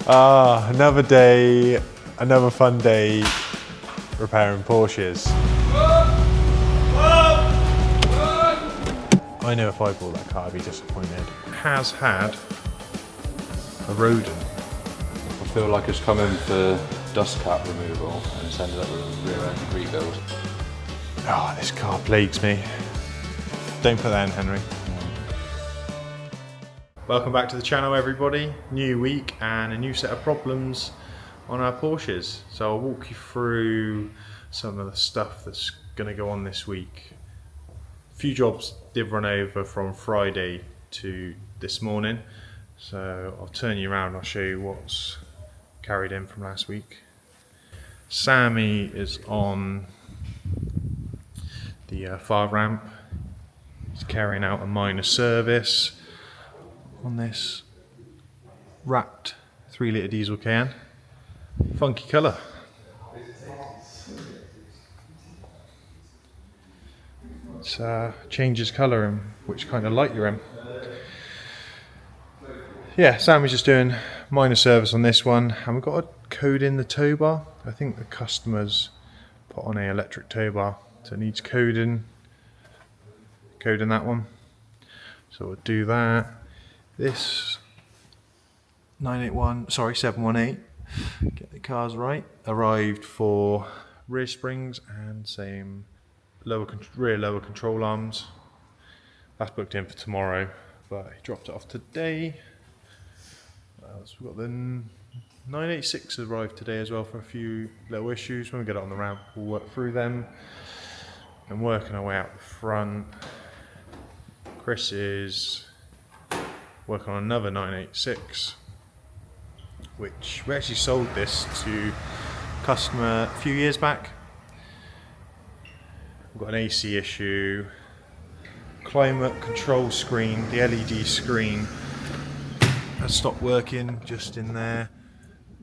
Another day, another fun day repairing Porsches. I know if I bought that car I'd be disappointed. Has had a rodent. I feel like it's come in for dust cap removal and it's ended up with a rear end rebuild. Oh, this car plagues me. Don't put that in, Henry. Welcome back to the channel, everybody. New week and a new set of problems on our Porsches. So I'll walk you through some of the stuff that's going to go on this week. A few jobs did run over from Friday to this morning, so I'll turn you around and I'll show you what's carried in from last week. Sammy is on the fire ramp. He's carrying out a minor service on this wrapped 3-litre diesel Cayenne. Funky colour. It's changes colour and which kind of light you're in. Yeah, Sammy's just doing minor service on this one, and we've got a code in the tow bar. I think the customer's put on a electric tow bar, so it needs coding that one. So we'll do that. This 718, get the cars right, arrived for rear springs and same rear lower control arms. That's booked in for tomorrow, but he dropped it off today. So we've got the 986 arrived today as well for a few little issues. When we get it on the ramp, we'll work through them. And working our way out the front. Chris is working on another 986, which we actually sold this to a customer a few years back. We've got an AC issue, climate control screen, the LED screen has stopped working just in there,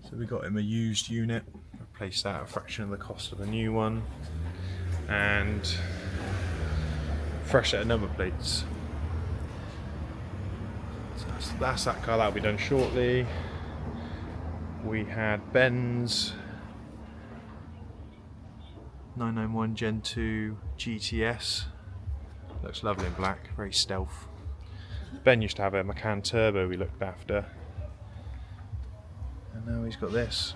so we got him a used unit, replaced that at a fraction of the cost of a new one, and fresh set of number plates. So that's that car, that'll be done shortly. We had Ben's 991 Gen 2 GTS. Looks lovely in black, very stealth. Ben used to have a Cayenne Turbo we looked after, and now he's got this.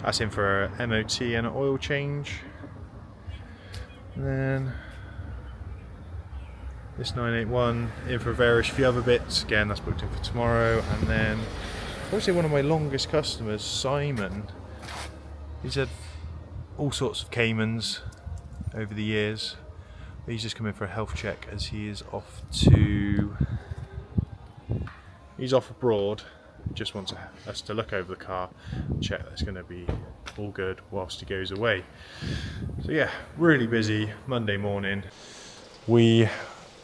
That's in for a MOT and an oil change. And then this 981 in for various few other bits. Again, that's booked in for tomorrow. And then probably one of my longest customers, Simon. He's had all sorts of Caymans over the years. He's just come in for a health check as he is off abroad. Just wants us to look over the car, check that it's going to be all good whilst he goes away. So yeah, really busy Monday morning. We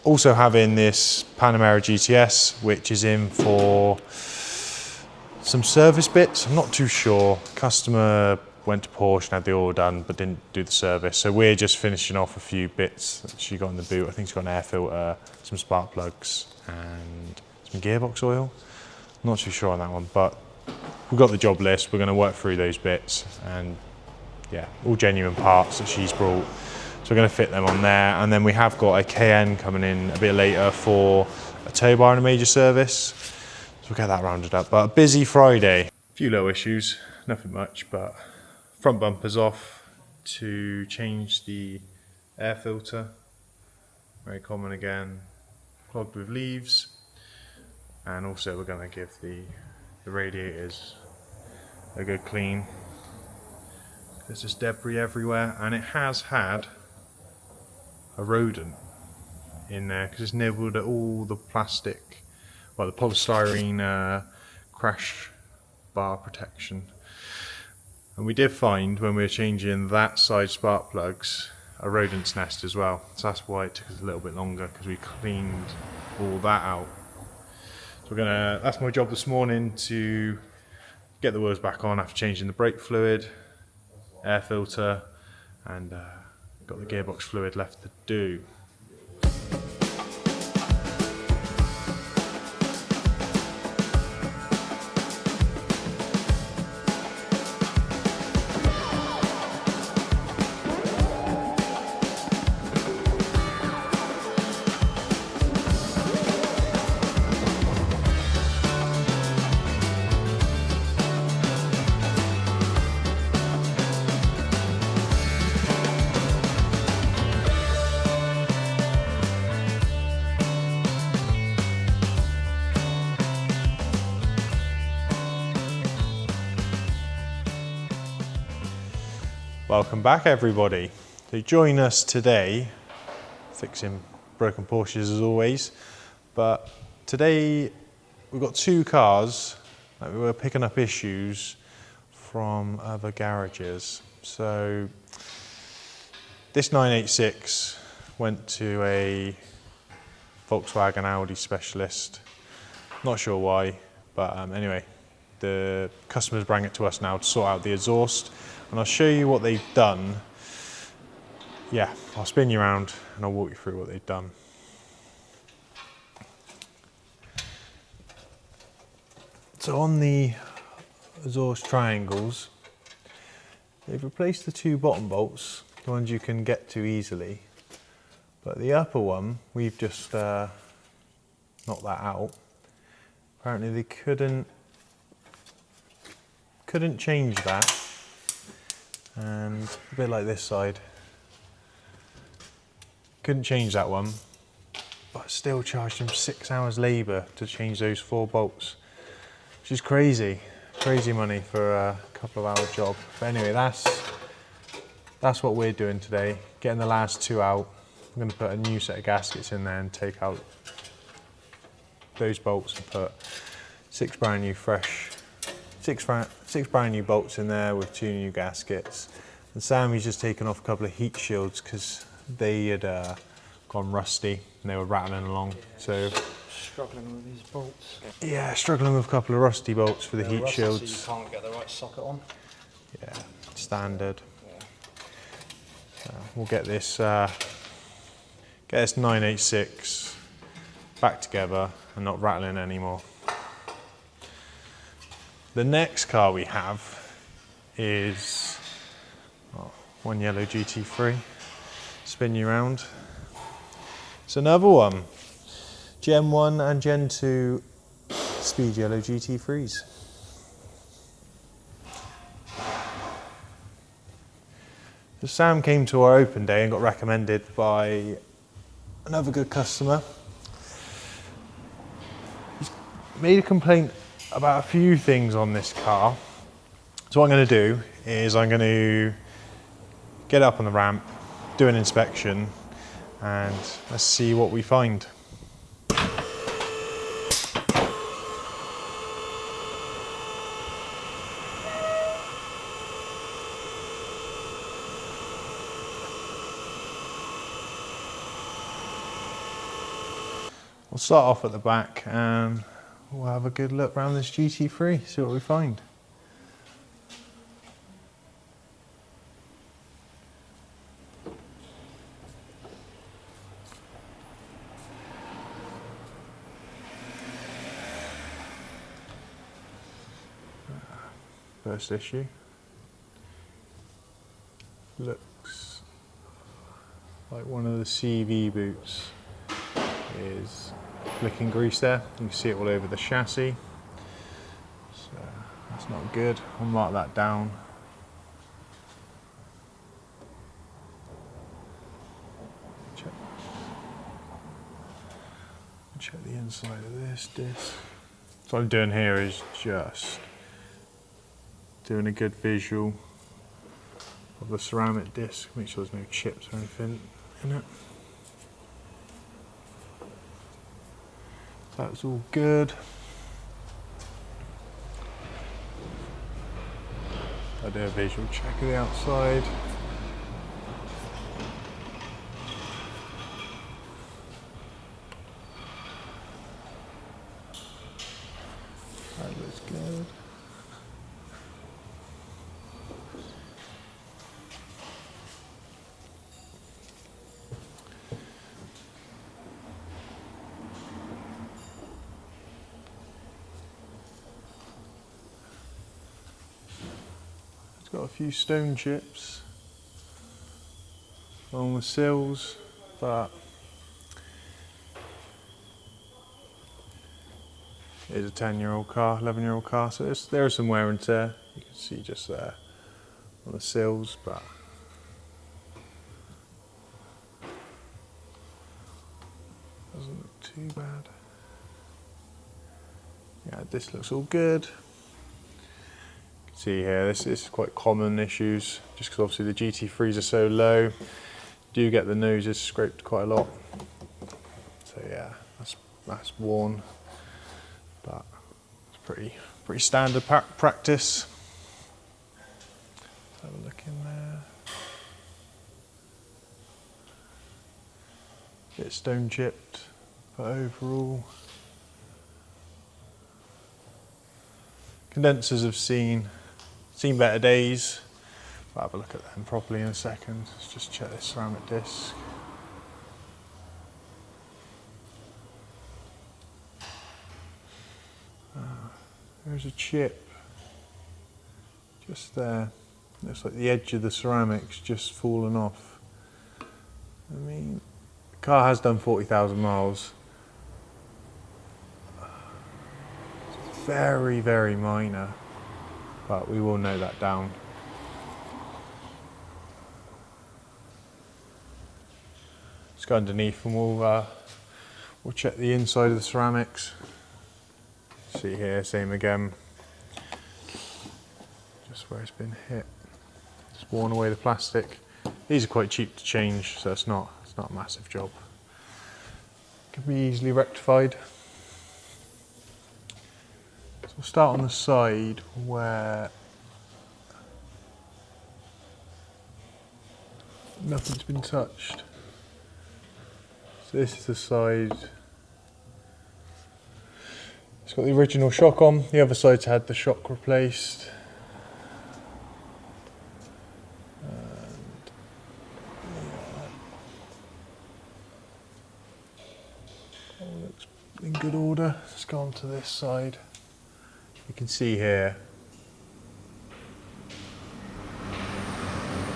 also have in this Panamera GTS, which is in for some service bits. I'm not too sure. Customer went to Porsche and had the oil done but didn't do the service, so we're just finishing off a few bits that she got in the boot. I think she's got an air filter, some spark plugs and some gearbox oil. I'm not too sure on that one, but we've got the job list. We're going to work through those bits, and yeah, all genuine parts that she's brought, so we're going to fit them on there. And then we have got a Cayenne coming in a bit later for a tow bar and a major service, so we'll get that rounded up. But a busy Friday. A few little issues, nothing much, but front bumper's off to change the air filter. Very common again, clogged with leaves. And also we're going to give the radiators a good clean. There's just debris everywhere, and it has had a rodent in there because it's nibbled at all the plastic, well, the polystyrene crash bar protection. And we did find when we were changing that side spark plugs a rodent's nest as well, so that's why it took us a little bit longer, because we cleaned all that out. So that's my job this morning, to get the wheels back on after changing the brake fluid, air filter, and got the gearbox fluid left to do. Welcome back everybody. So join us today, fixing broken Porsches as always, but today we've got two cars that we were picking up issues from other garages. So this 986 went to a Volkswagen Audi specialist, not sure why, but anyway, the customers bring it to us now to sort out the exhaust, and I'll show you what they've done. Yeah, I'll spin you around and I'll walk you through what they've done. So on the exhaust triangles, they've replaced the two bottom bolts, the ones you can get to easily, but the upper one, we've just knocked that out. Apparently they couldn't change that, and a bit like this side, couldn't change that one, but still charged them 6 hours labour to change those 4 bolts, which is crazy money for a couple of hour job. But anyway, that's what we're doing today, getting the last 2 out. I'm going to put a new set of gaskets in there and take out those bolts and put 6 brand new bolts in there with 2 new gaskets. And Sammy's just taken off a couple of heat shields because they had gone rusty and they were rattling along. So struggling with these bolts. yeah, struggling with a couple of rusty bolts for the heat shields. So you can't get the right socket on. Yeah, standard. We'll get this 986 back together and not rattling anymore. The next car we have is one yellow GT3. Spin you around. It's another one. Gen 1 and Gen 2 speed yellow GT3s. So Sam came to our open day and got recommended by another good customer. He's made a complaint about a few things on this car. So what I'm going to do is I'm going to get up on the ramp, do an inspection, and let's see what we find. We'll start off at the back and we'll have a good look around this GT3, see what we find. First issue. Looks like one of the CV boots is flicking grease there. You can see it all over the chassis. So that's not good. I'll mark that down. Check the inside of this disc. So what I'm doing here is just doing a good visual of the ceramic disc, make sure there's no chips or anything in it. That's all good. I'll do a visual check of the outside. That looks good. Got a few stone chips on the sills, but it is a 10-year-old car, 11-year-old car, so there is some wear and tear. You can see just there on the sills, but doesn't look too bad. Yeah, this looks all good. See here, this is quite common issues, just because obviously the GT3s are so low. Do get the noses scraped quite a lot. So yeah, that's worn, but it's pretty standard practice. Let's have a look in there. Bit stone chipped, but overall, condensers have seen better days. I'll have a look at them properly in a second. Let's just check this ceramic disc. There's a chip just there. Looks like the edge of the ceramic's just fallen off. I mean, the car has done 40,000 miles. It's very, very minor, but we will note that down. Let's go underneath and we'll check the inside of the ceramics. See here, same again. Just where it's been hit. Just worn away the plastic. These are quite cheap to change, so it's not a massive job. Can be easily rectified. So we'll start on the side where nothing's been touched. So this is the side. It's got the original shock on. The other side's had the shock replaced. All looks in good order. Let's go on to this side. You can see here,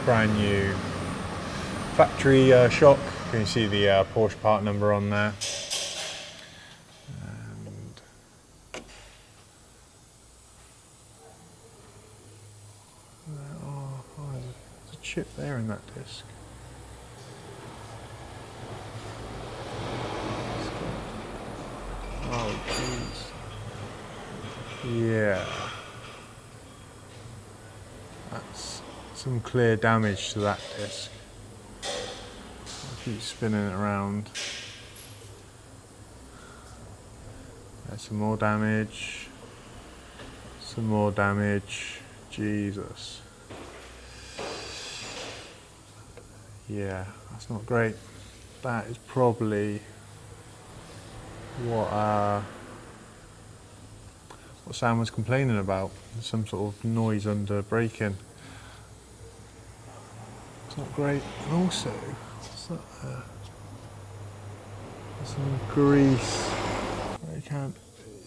brand new factory shock. You can see the Porsche part number on there. There's a chip there in that disc. Oh jeez. Yeah. That's some clear damage to that disc. I'll keep spinning it around. There's some more damage. Some more damage. Jesus. Yeah, that's not great. That is probably what Sam was complaining about. Some sort of noise under braking. It's not great. And also, what's that there? There's some grease. I can't,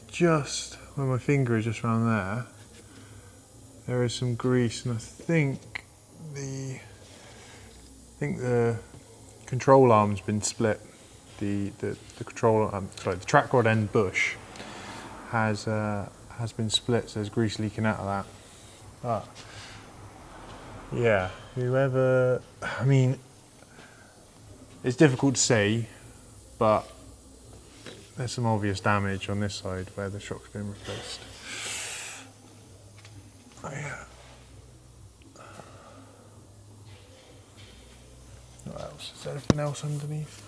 just where my finger is, just around there. There is some grease, and I think the control arm's been split. The control, sorry, the track rod end bush has been split, so there's grease leaking out of that. But yeah, whoever, I mean, it's difficult to say, but there's some obvious damage on this side where the shock's been replaced. Oh yeah. What else? Is there anything else underneath?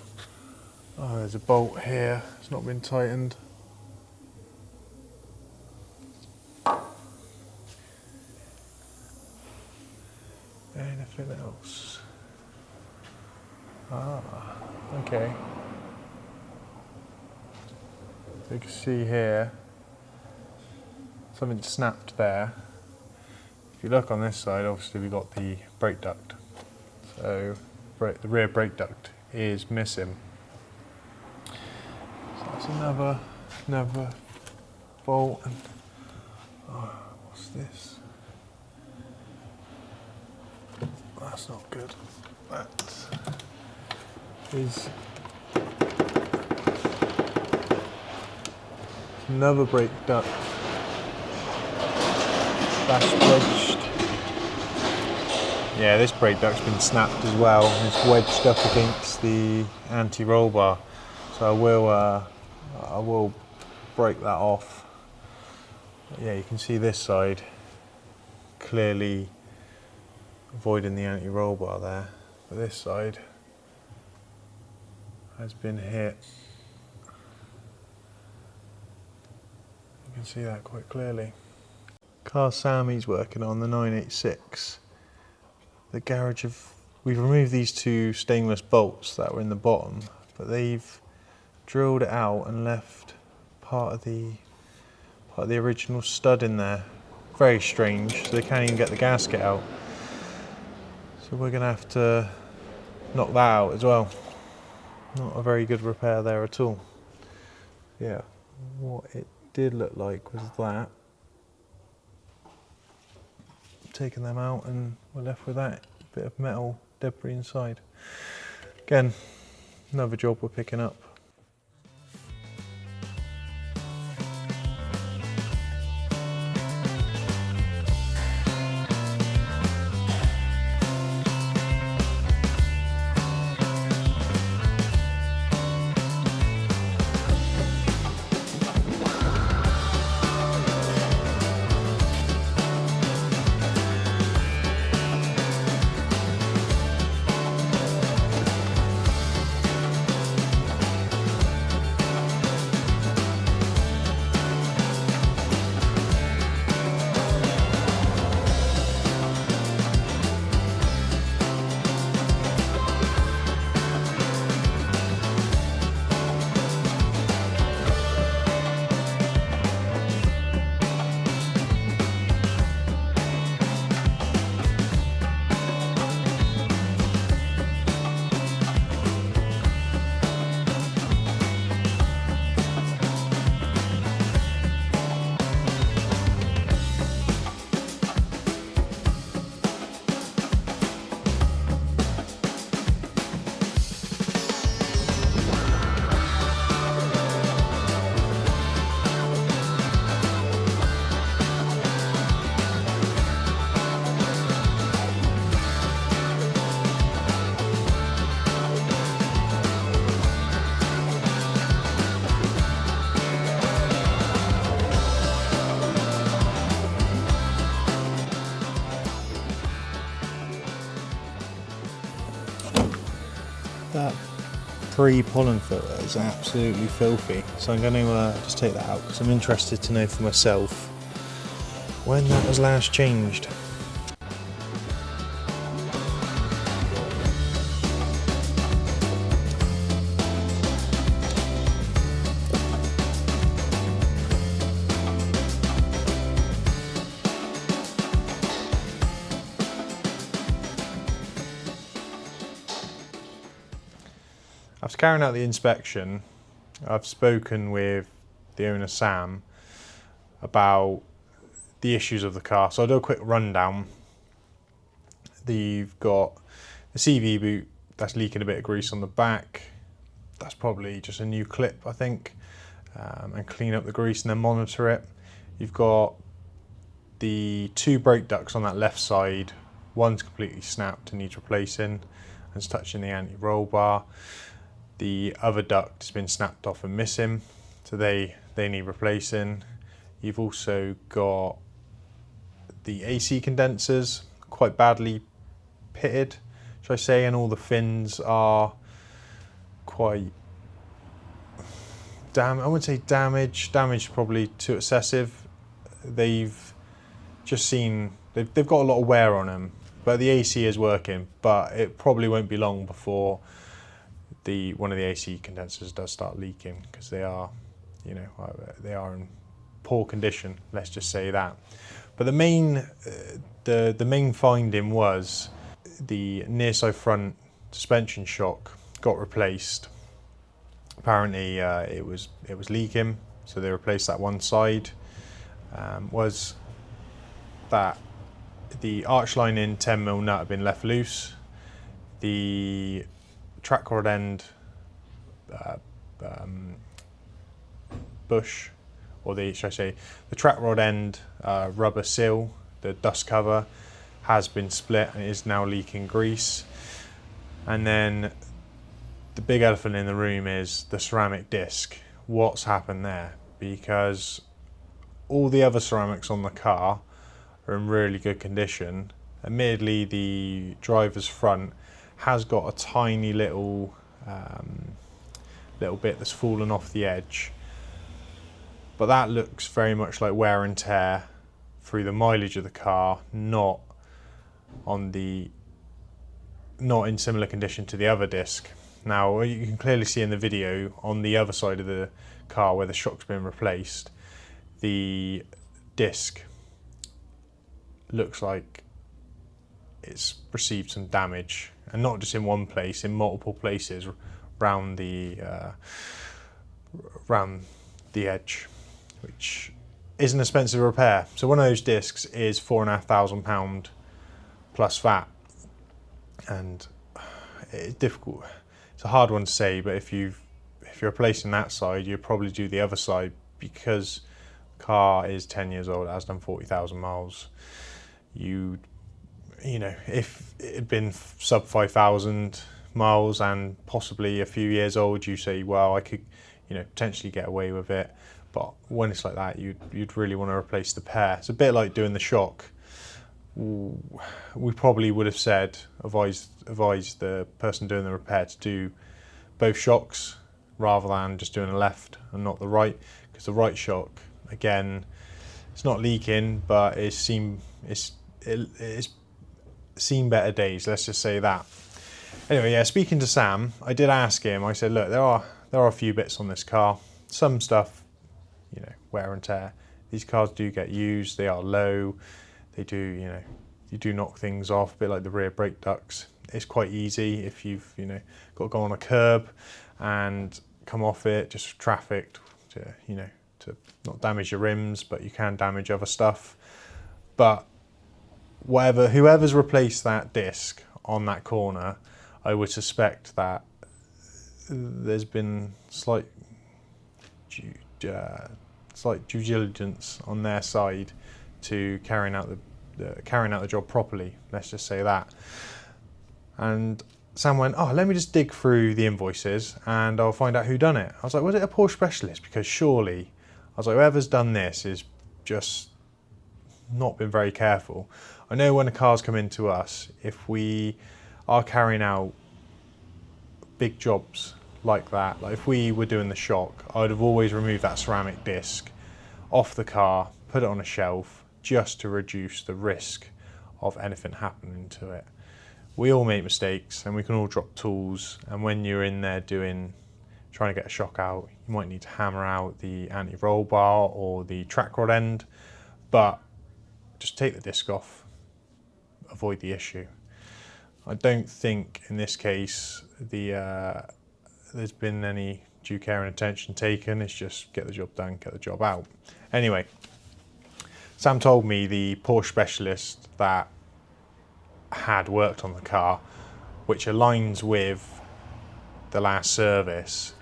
Oh, there's a bolt here. It's not been tightened. Anything else? Ah, okay. So you can see here, something snapped there. If you look on this side, obviously we've got the brake duct. So the rear brake duct is missing. So that's another bolt. And, oh, what's this? That's not good. That is another brake duct. That's wedged. Yeah, this brake duct's been snapped as well. It's wedged up against the anti-roll bar. So I will break that off. But yeah, you can see this side. clearly avoiding the anti-roll bar there. But this side has been hit. You can see that quite clearly. Car Sammy's working on the 986. The garage we've removed these two stainless bolts that were in the bottom, but they've drilled it out and left part of the original stud in there. Very strange, so they can't even get the gasket out. So we're gonna have to knock that out as well. Not a very good repair there at all. Yeah, what it did look like was that. Taking them out and we're left with that bit of metal debris inside. Again, another job we're picking up. That pre-pollen filter is absolutely filthy, so I'm going to just take that out because I'm interested to know for myself when that was last changed. After carrying out the inspection, I've spoken with the owner Sam about the issues of the car. So I'll do a quick rundown. You've got the CV boot that's leaking a bit of grease on the back. That's probably just a new clip, I think, and clean up the grease and then monitor it. You've got the two brake ducts on that left side. One's completely snapped and needs replacing and it's touching the anti-roll bar. The other duct has been snapped off and missing, so they need replacing. You've also got the AC condensers, quite badly pitted, should I say, and all the fins are quite I wouldn't say damaged probably too excessive. They've got a lot of wear on them, but the AC is working, but it probably won't be long before one of the AC condensers does start leaking, because they are in poor condition, let's just say that. But the main finding was the near side front suspension shock got replaced. Apparently it was leaking, so they replaced that one side. Was that the arch lining 10mm nut had been left loose. The track rod end bush, or the track rod end rubber seal, the dust cover, has been split and is now leaking grease. And then the big elephant in the room is the ceramic disc. What's happened there? Because all the other ceramics on the car are in really good condition. Admittedly, the driver's front has got a tiny little bit that's fallen off the edge, but that looks very much like wear and tear through the mileage of the car, not in similar condition to the other disc. Now you can clearly see in the video on the other side of the car where the shock's been replaced, the disc looks like it's received some damage, and not just in one place, in multiple places round the edge, which is an expensive repair. So one of those discs is £4,500 plus VAT, and it's difficult. It's a hard one to say, but if you're replacing that side, you'll probably do the other side, because the car is 10 years old, it has done 40,000 miles. You know, if it had been sub 5,000 miles and possibly a few years old, you say, well, I could, you know, potentially get away with it. But when it's like that, you'd really want to replace the pair. It's a bit like doing the shock. We probably would have said, advised the person doing the repair to do both shocks rather than just doing the left and not the right, because the right shock, again, it's not leaking, but it's seen better days, let's just say that. Anyway, yeah, speaking to Sam, I did ask him, I said, look, there are a few bits on this car, some stuff, you know, wear and tear. These cars do get used, they are low, they do, you know, you do knock things off, a bit like the rear brake ducts. It's quite easy if you've, you know, got to go on a curb and come off it, just traffic, to, you know, to not damage your rims, but you can damage other stuff. But whoever's replaced that disc on that corner, I would suspect that there's been slight due diligence on their side to carrying out the job properly. Let's just say that. And Sam went, oh, let me just dig through the invoices and I'll find out who done it. I was like, was it a Porsche specialist? Because surely, I was like, whoever's done this is just not been very careful. I know when the cars come into us, if we are carrying out big jobs like that, like if we were doing the shock, I'd have always removed that ceramic disc off the car, put it on a shelf, just to reduce the risk of anything happening to it. We all make mistakes and we can all drop tools, and when you're in there trying to get a shock out, you might need to hammer out the anti-roll bar or the track rod end, but just take the disc off, avoid the issue. I don't think in this case there's been any due care and attention taken. It's just get the job done, get the job out. Anyway, Sam told me the Porsche specialist that had worked on the car, which aligns with the last service,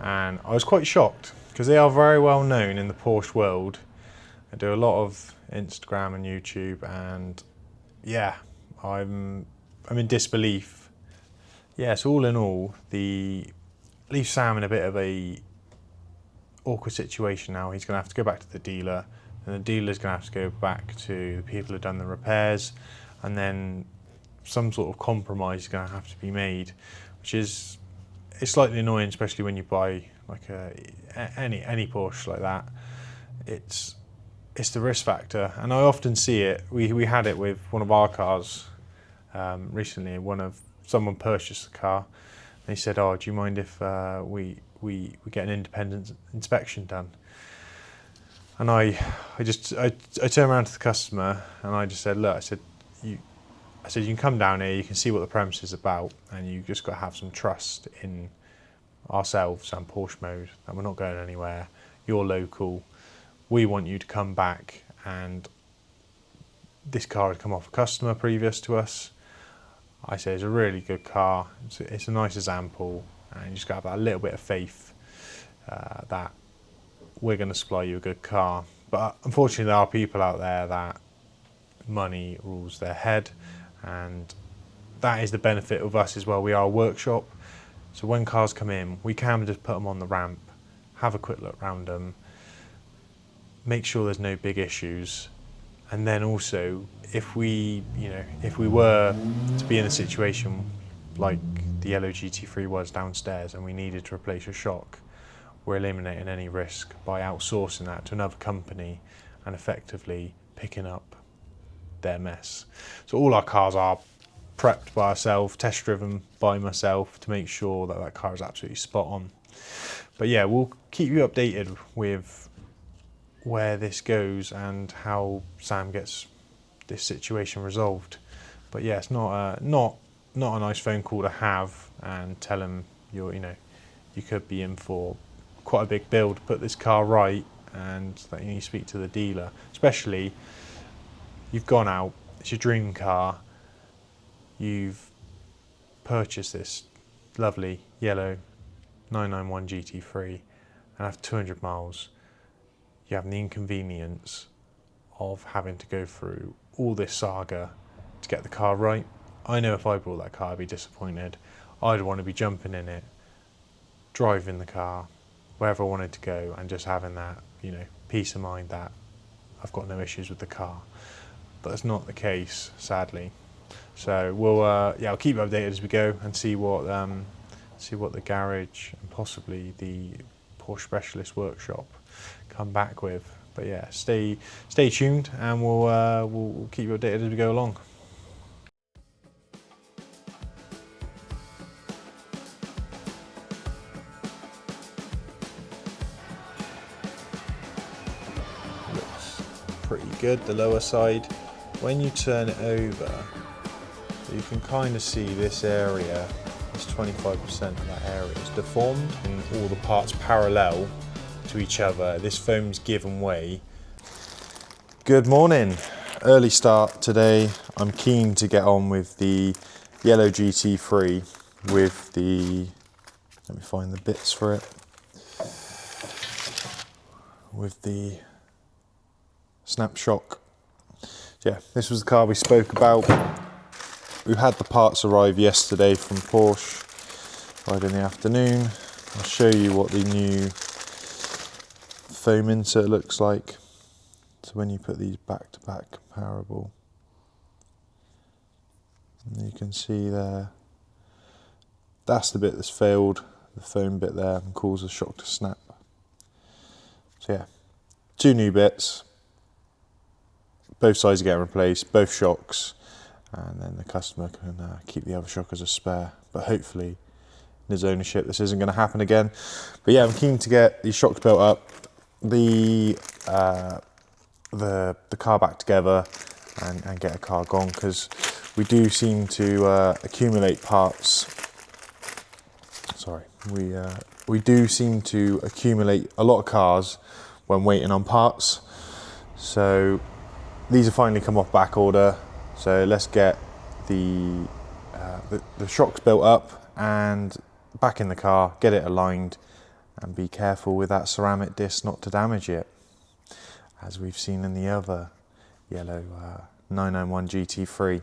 and I was quite shocked because they are very well known in the Porsche world. I do a lot of Instagram and YouTube, and yeah, I'm in disbelief. Yeah, so all in all, leaves Sam in a bit of a awkward situation now. He's going to have to go back to the dealer, and the dealer's going to have to go back to the people who've done the repairs, and then some sort of compromise is going to have to be made, which is, it's slightly annoying, especially when you buy like any Porsche like that. It's the risk factor, and I often see it. We had it with one of our cars recently. Someone purchased the car, and he said, "Oh, do you mind if we get an independent inspection done?" And I turned around to the customer and I just said, "Look," I said, you can come down here, you can see what the premise is about, and you just got to have some trust in ourselves and Porsche Mode, and we're not going anywhere. You're local. We want you to come back." And this car had come off a customer previous to us. I say it's a really good car. It's a nice example, and you just got to have that little bit of faith that we're going to supply you a good car. But unfortunately, there are people out there that money rules their head, and that is the benefit of us as well. We are a workshop, so when cars come in, we can just put them on the ramp, have a quick look around them, make sure there's no big issues, And then also, if we were to be in a situation like the yellow GT3 was downstairs and we needed to replace a shock, we're eliminating any risk by outsourcing that to another company and effectively picking up their mess. So all our cars are prepped by ourselves, test driven by myself to make sure that that car is absolutely spot on. But yeah, we'll keep you updated with where this goes and how Sam gets this situation resolved. But yeah, it's not a nice phone call to have and tell him you could be in for quite a big bill to put this car right, and that you need to speak to the dealer. Especially, you've gone out, it's your dream car, you've purchased this lovely yellow 991 GT3, and after 200 miles, you have the inconvenience of having to go through all this saga to get the car right. I know if I bought that car, I'd be disappointed. I'd want to be jumping in it, driving the car wherever I wanted to go, and just having that, peace of mind that I've got no issues with the car. But that's not the case, sadly. So I'll keep you updated as we go and see what the garage and possibly the Porsche Specialist Workshop come back with. But yeah, stay tuned, and we'll keep you updated as we go along. Looks pretty good, the lower side. When you turn it over, you can kind of see this area, this 25% of that area is deformed, and all the parts parallel to each other. This foam's given way. Good morning. Early start today. I'm keen to get on with the yellow GT3 with the, let me find the bits for it, with the snap shock. Yeah, this was the car we spoke about. We had the parts arrive yesterday from Porsche, right in the afternoon. I'll show you what the new foam insert looks like. So when you put these back to back comparable, and you can see there, that's the bit that's failed, the foam bit there, and caused the shock to snap. So yeah, 2 new bits, both sides are getting replaced, both shocks, and then the customer can keep the other shock as a spare. But hopefully in his ownership this isn't going to happen again. But yeah, I'm keen to get these shocks built up, the car back together, and get a car gone, because we do seem to accumulate parts. Sorry, we do seem to accumulate a lot of cars when waiting on parts. So these have finally come off back order. So let's get the shocks built up and back in the car, get it aligned, and be careful with that ceramic disc not to damage it, as we've seen in the other yellow 991 GT3.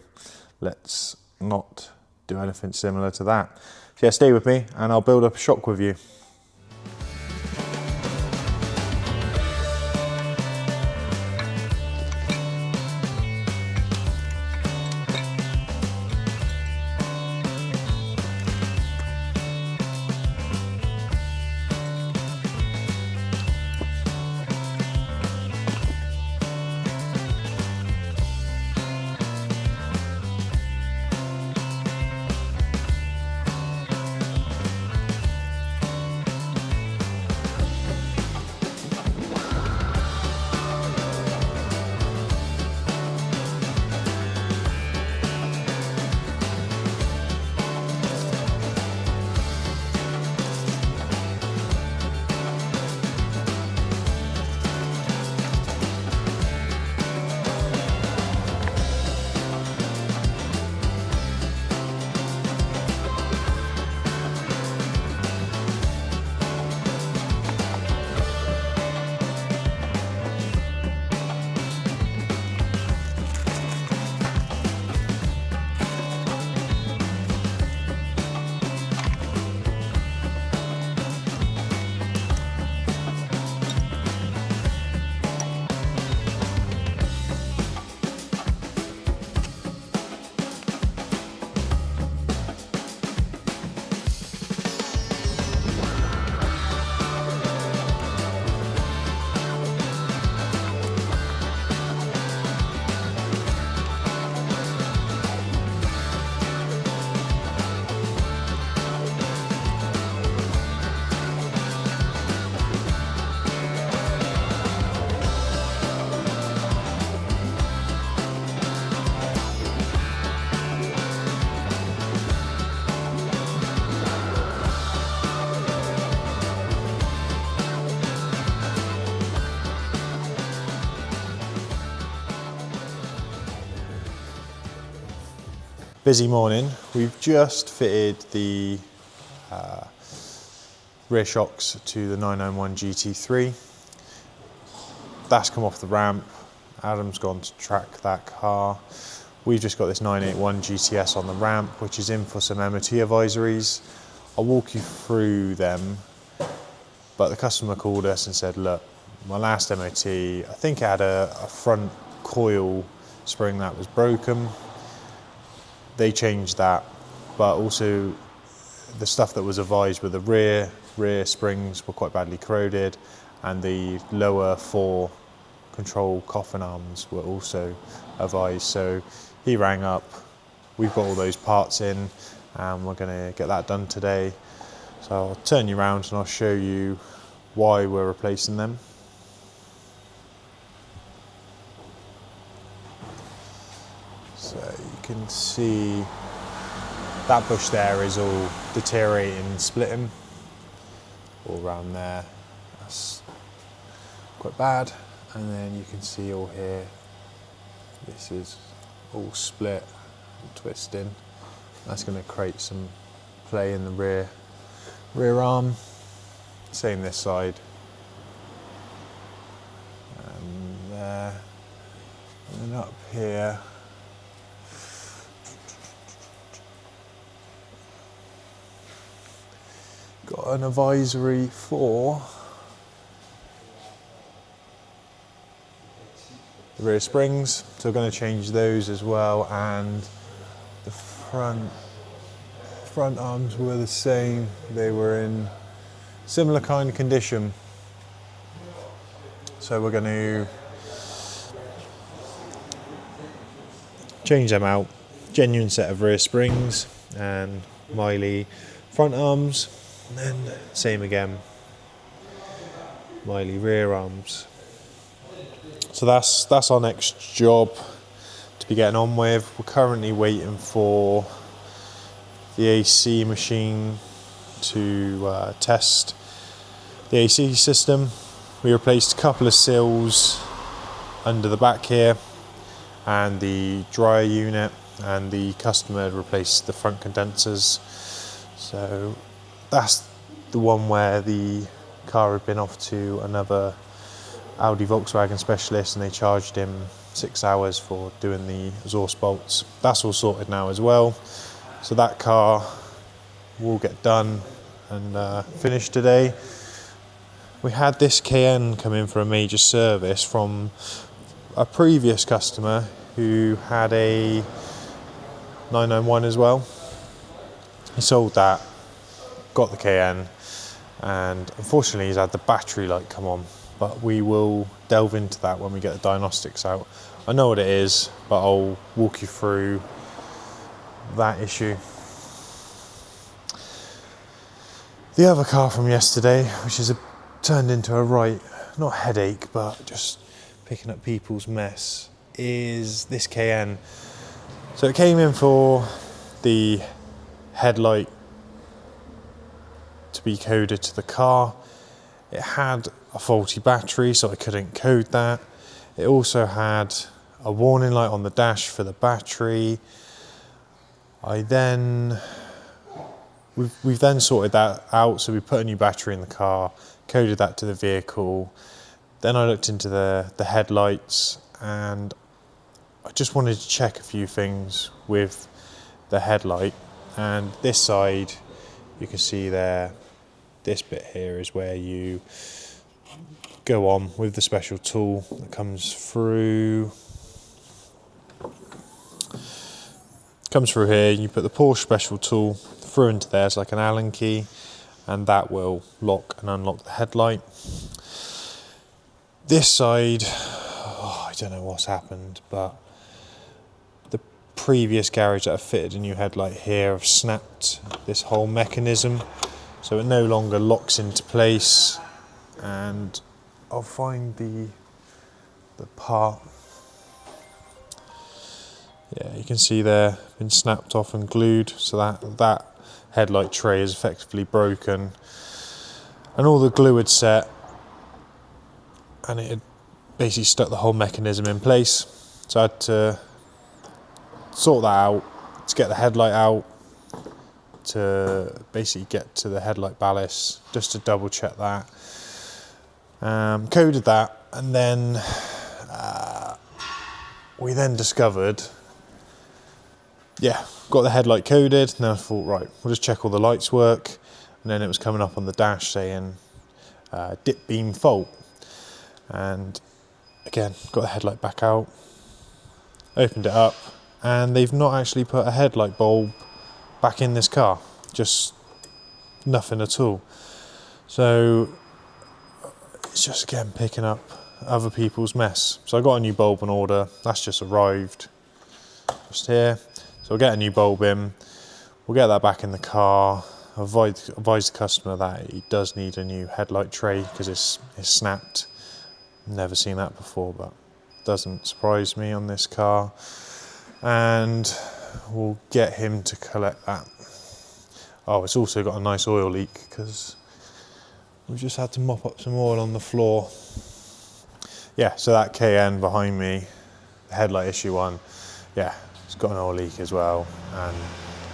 Let's not do anything similar to that. So yeah, stay with me and I'll build up a shock with you. busy morning. We've just fitted the rear shocks to the 991 GT3. That's come off the ramp. Adam's gone to track that car. We've just got this 981 GTS on the ramp, which is in for some MOT advisories. I'll walk you through them, but the customer called us and said, look, my last MOT, I think it had a front coil spring that was broken. They changed that, but also the stuff that was advised with the rear springs were quite badly corroded, and the lower 4 control coffin arms were also advised. So he rang up, we've got all those parts in, and we're going to get that done today. So I'll turn you around and I'll show you why we're replacing them. So you can see that bush there is all deteriorating and splitting all around there. That's quite bad. And then you can see all here, this is all split and twisting. That's going to create some play in the rear arm. Same this side. And there. And then up here. Got an advisory for the rear springs, so we're going to change those as well, and the front arms were the same. They were in similar kind of condition, so we're going to change them out. Genuine set of rear springs and Miley front arms, and then same again, Miley rear arms. So that's our next job to be getting on with. We're currently waiting for the AC machine to test the AC system. We replaced a couple of sills under the back here and the dryer unit, and the customer had replaced the front condensers. So that's the one where the car had been off to another Audi Volkswagen specialist, and they charged him 6 hours for doing the exhaust bolts. That's all sorted now as well. So that car will get done and finished today. We had this Cayenne come in for a major service from a previous customer who had a 991 as well. He sold that, got the Cayenne, and unfortunately he's had the battery light come on. But we will delve into that when we get the diagnostics out. I know what it is, but I'll walk you through that issue. The other car from yesterday, which is turned into a right, not headache, but just picking up people's mess, is this Cayenne. So it came in for the headlight to be coded to the car. It had a faulty battery, so I couldn't code that. It also had a warning light on the dash for the battery. We've then sorted that out, so we put a new battery in the car, coded that to the vehicle. Then I looked into the headlights, and I just wanted to check a few things with the headlight. And this side, you can see there, this bit here is where you go on with the special tool that comes through here. You put the Porsche special tool through into there. It's like an Allen key, and that will lock and unlock the headlight. This side, I don't know what's happened, but the previous garage that have fitted a new headlight here have snapped this whole mechanism, so it no longer locks into place. And I'll find the part. Yeah, you can see there, been snapped off and glued, so that headlight tray is effectively broken, and all the glue had set, and it had basically stuck the whole mechanism in place. So I had to sort that out to get the headlight out, to basically get to the headlight ballast, just to double check that. Coded that, and then we then discovered, got the headlight coded, and then I thought, right, we'll just check all the lights work, and then it was coming up on the dash saying dip beam fault. And again, got the headlight back out, opened it up, and they've not actually put a headlight bulb back in this car, just nothing at all. So it's just again picking up other people's mess. So I got a new bulb on order, that's just arrived just here. So we'll get a new bulb in, we'll get that back in the car. Advise the customer that he does need a new headlight tray because it's snapped. Never seen that before, but doesn't surprise me on this car. And we'll get him to collect that. Oh, it's also got a nice oil leak because we just had to mop up some oil on the floor. Yeah, so that Cayenne behind me, the headlight issue one, yeah, it's got an oil leak as well. And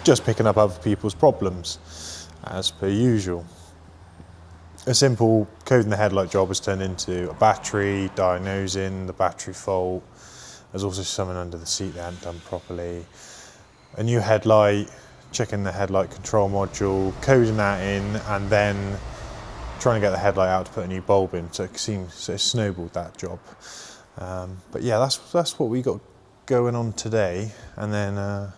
just picking up other people's problems, as per usual. A simple coding the headlight job has turned into a battery, diagnosing the battery fault. There's also something under the seat they hadn't done properly. A new headlight, checking the headlight control module, coding that in, and then trying to get the headlight out to put a new bulb in. So it snowballed that job. But yeah, that's what we got going on today. And then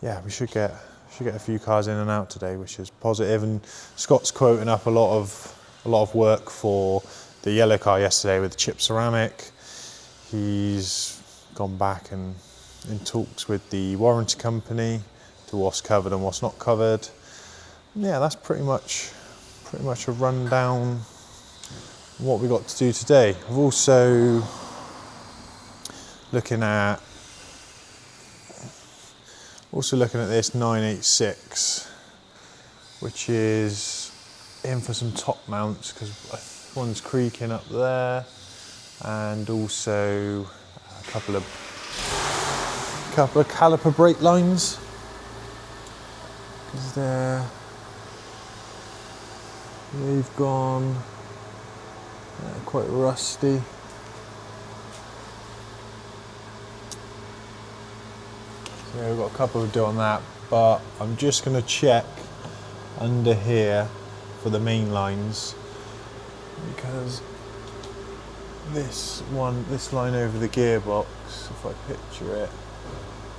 yeah, we should get a few cars in and out today, which is positive. And Scott's quoting up a lot of work for the yellow car yesterday with chip ceramic. He's gone back and in talks with the warranty company to what's covered and what's not covered. And yeah, that's pretty much a rundown of what we got to do today. I've also looking at this 986, which is in for some top mounts because one's creaking up there, and also a couple of caliper brake lines because they've gone quite rusty. So we've got a couple to do on that, but I'm just going to check under here for the main lines because this line over the gearbox, if I picture it,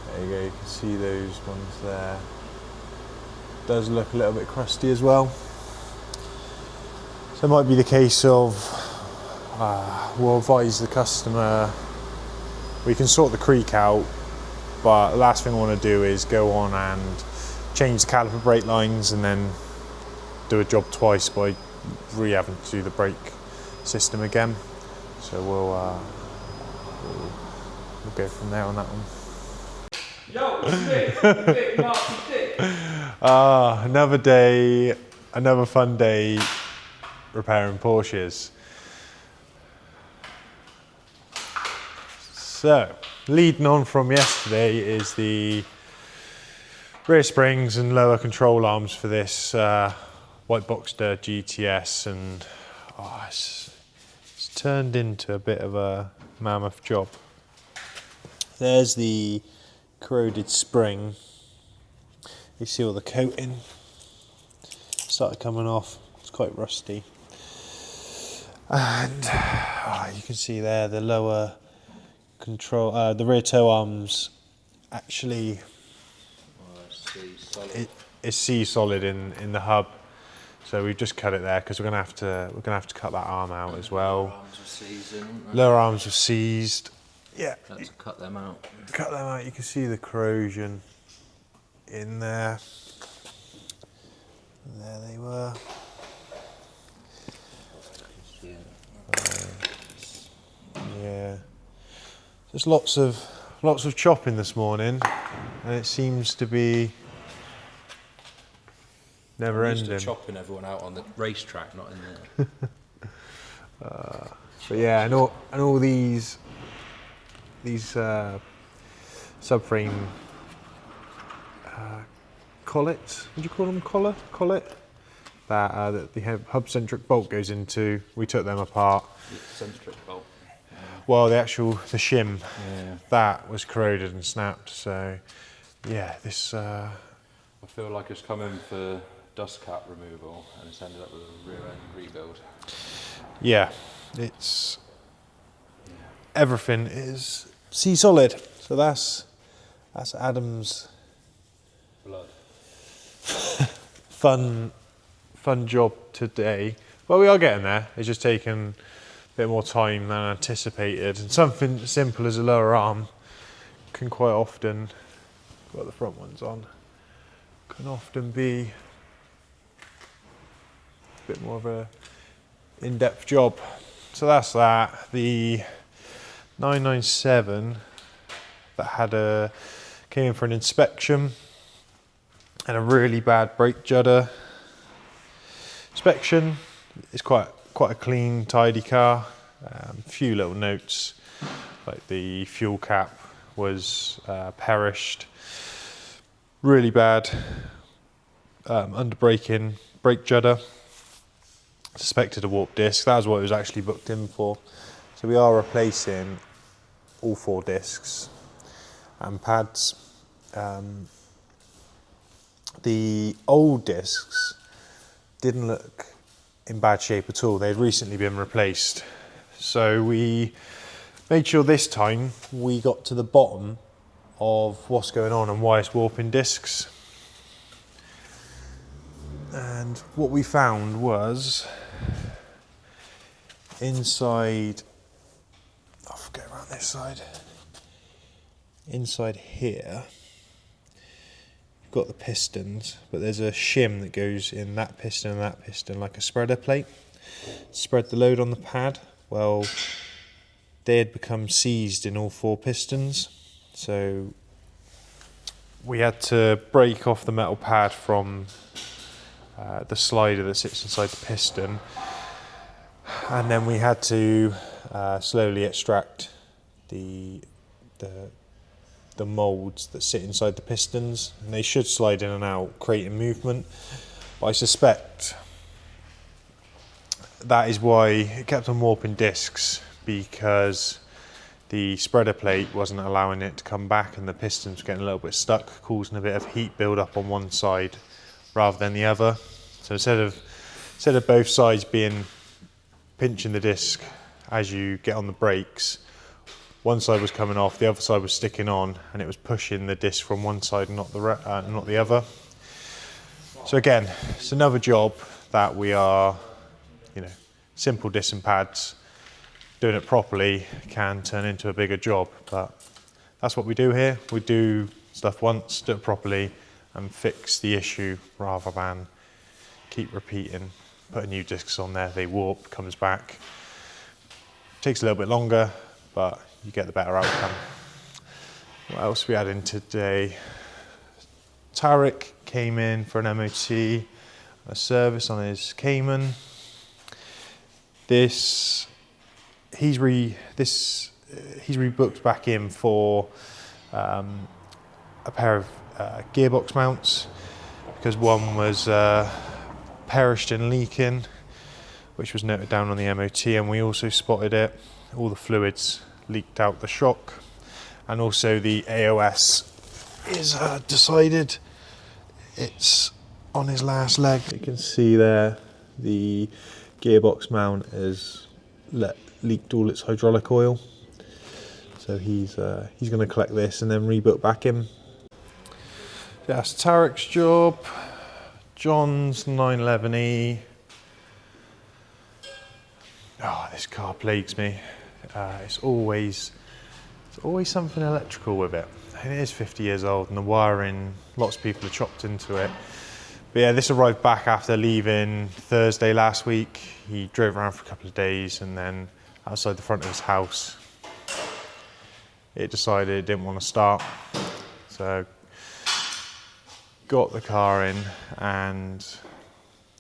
there you go, you can see those ones there, does look a little bit crusty as well. So it might be the case of we'll advise the customer, we can sort the creak out, but the last thing I want to do is go on and change the caliper brake lines and then do a job twice by having to do the brake system again. So we'll go from there on that one. Yo, it's Vic, Marty Dick. Another day, another fun day repairing Porsches. So, leading on from yesterday is the rear springs and lower control arms for this white Boxster GTS, and it's turned into a bit of a mammoth job. There's the corroded spring. You see all the coating started coming off. It's quite rusty, and you can see there the lower control, the rear toe arms actually it's C solid in the hub, so we've just cut it there because we're gonna have to cut that arm out as well. Lower arms were seized. Yeah, Had to cut them out. Cut them out. You can see the corrosion in there. There they were. Yeah. There's lots of chopping this morning, and it seems to be never ending. Used to chopping everyone out on the racetrack, not in there. But yeah, and all these subframe collet. Would you call them collet? That the hub-centric bolt goes into. We took them apart. Centric bolt. Well, the shim, Yeah. that was corroded and snapped. So, yeah, this. I feel like it's come in for dust cap removal and it's ended up with a rear end rebuild. Yeah, it's everything is sea solid. So that's Adam's Blood. fun job today. Well, we are getting there. It's just taken a bit more time than anticipated. And something simple as a lower arm can quite often, got the front ones on, can often be a bit more of a in-depth job. So that's that. The 997 that came in for an inspection and a really bad brake judder inspection. It's quite a clean, tidy car. Few little notes, like the fuel cap was perished. Really bad under braking, brake judder. Suspected a warped disc. That was what it was actually booked in for. So we are replacing all 4 discs and pads. The old discs didn't look in bad shape at all. They'd recently been replaced. So we made sure this time we got to the bottom of what's going on and why it's warping discs. And what we found was inside, I'll go around this side, inside here, you've got the pistons, but there's a shim that goes in that piston and that piston, like a spreader plate. Spread the load on the pad. Well, they had become seized in all 4 pistons, so we had to break off the metal pad from the slider that sits inside the piston, and then we had to slowly extract the moulds that sit inside the pistons, and they should slide in and out, creating movement. But I suspect that is why it kept on warping discs, because the spreader plate wasn't allowing it to come back and the pistons were getting a little bit stuck, causing a bit of heat build up on one side rather than the other. So instead of both sides pinching the disc as you get on the brakes, one side was coming off, the other side was sticking on, and it was pushing the disc from one side and not the other. So again, it's another job that we are, simple disc and pads, doing it properly can turn into a bigger job, but that's what we do here. We do stuff once, do it properly, and fix the issue rather than keep repeating, putting new discs on there, they warp, comes back. Takes a little bit longer, but you get the better outcome. What else we had in today? Tarek came in for an MOT, a service on his Cayman. He's rebooked back in for a pair of gearbox mounts, because one was perished and leaking, which was noted down on the MOT, and we also spotted it. All the fluids leaked out the shock, and also the AOS is decided it's on his last leg. You can see there the gearbox mount has leaked all its hydraulic oil, so he's going to collect this and then rebook back in. That's Tarek's job. John's 911E. Oh, this car plagues me. It's always something electrical with it. And it is 50 years old, and the wiring, lots of people have chopped into it. But yeah, this arrived back after leaving Thursday last week. He drove around for a couple of days, and then outside the front of his house, it decided it didn't want to start. So got the car in, and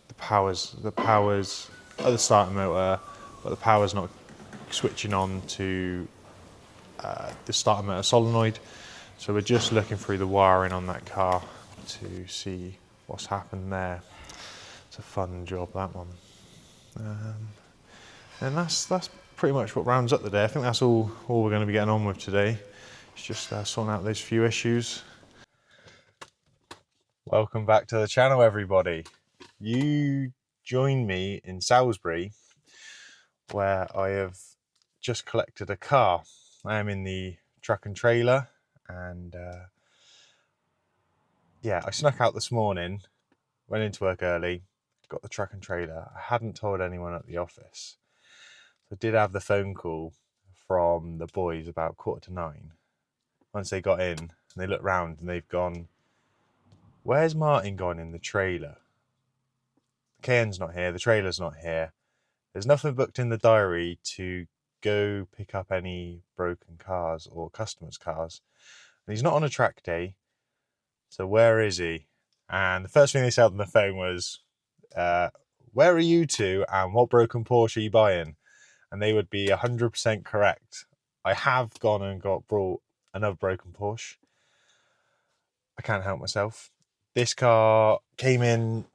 the power's at the starting motor, but the power's not switching on to the starter motor solenoid. So we're just looking through the wiring on that car, to see what's happened there. It's a fun job, that one. And that's pretty much what rounds up the day. I think that's all we're going to be getting on with today. It's just sorting out those few issues. Welcome back to the channel, everybody. You joined me in Salisbury, where I have just collected a car. I am in the truck and trailer, and yeah, I snuck out this morning, went into work early, got the truck and trailer. I hadn't told anyone at the office. So I did have the phone call from the boys about 8:45. Once they got in, and they looked round and they've gone, "Where's Martin gone in the trailer? The Cayenne's not here, the trailer's not here. There's nothing booked in the diary to go pick up any broken cars or customers' cars. And he's not on a track day, so where is he?" And the first thing they said on the phone was, "Where are you two and what broken Porsche are you buying?" And they would be 100% correct. I have gone and brought another broken Porsche. I can't help myself. This car came in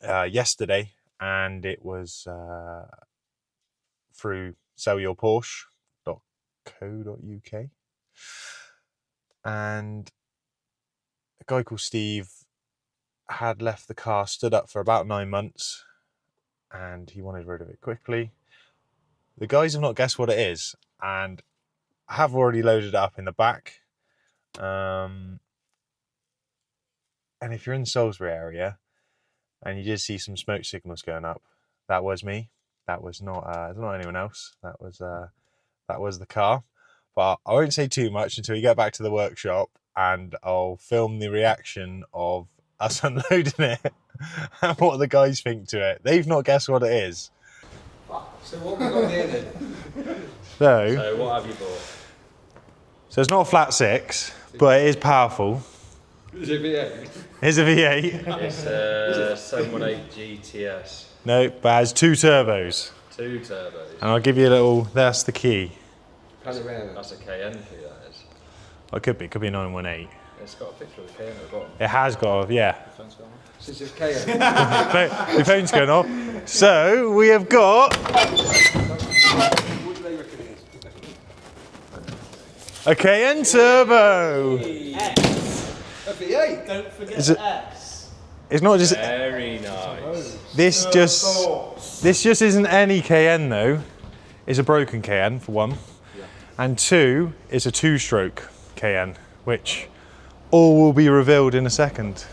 yesterday, and it was through sellyourporsche.co.uk. And a guy called Steve had left the car stood up for about 9 months, and he wanted rid of it quickly. The guys have not guessed what it is, and I have already loaded it up in the back. And if you're in the Salisbury area and you did see some smoke signals going up, that was me. That was not anyone else. That was the car. But I won't say too much until we get back to the workshop, and I'll film the reaction of us unloading it and what the guys think to it. They've not guessed what it is. So what have we got here then? So what have you bought? So it's not a flat six, but it is powerful. Is it V8? Here's a V8. It's a 718 GTS. No, but it has 2 turbos. 2 turbos. And I'll give you a little, that's the key. Panamera. That's a Cayenne key, that is. Well, it could be a 918. It's got a picture of the Cayenne at the bottom. It has got, yeah. Since it's Cayenne. The phone's going off. So we have got a Cayenne Turbo. A V8. Don't forget Is it- the S. It's not just, Very nice. this just isn't any Cayenne though. It's a broken Cayenne for one. Yeah. And 2, it's a 2-stroke Cayenne, which all will be revealed in a second.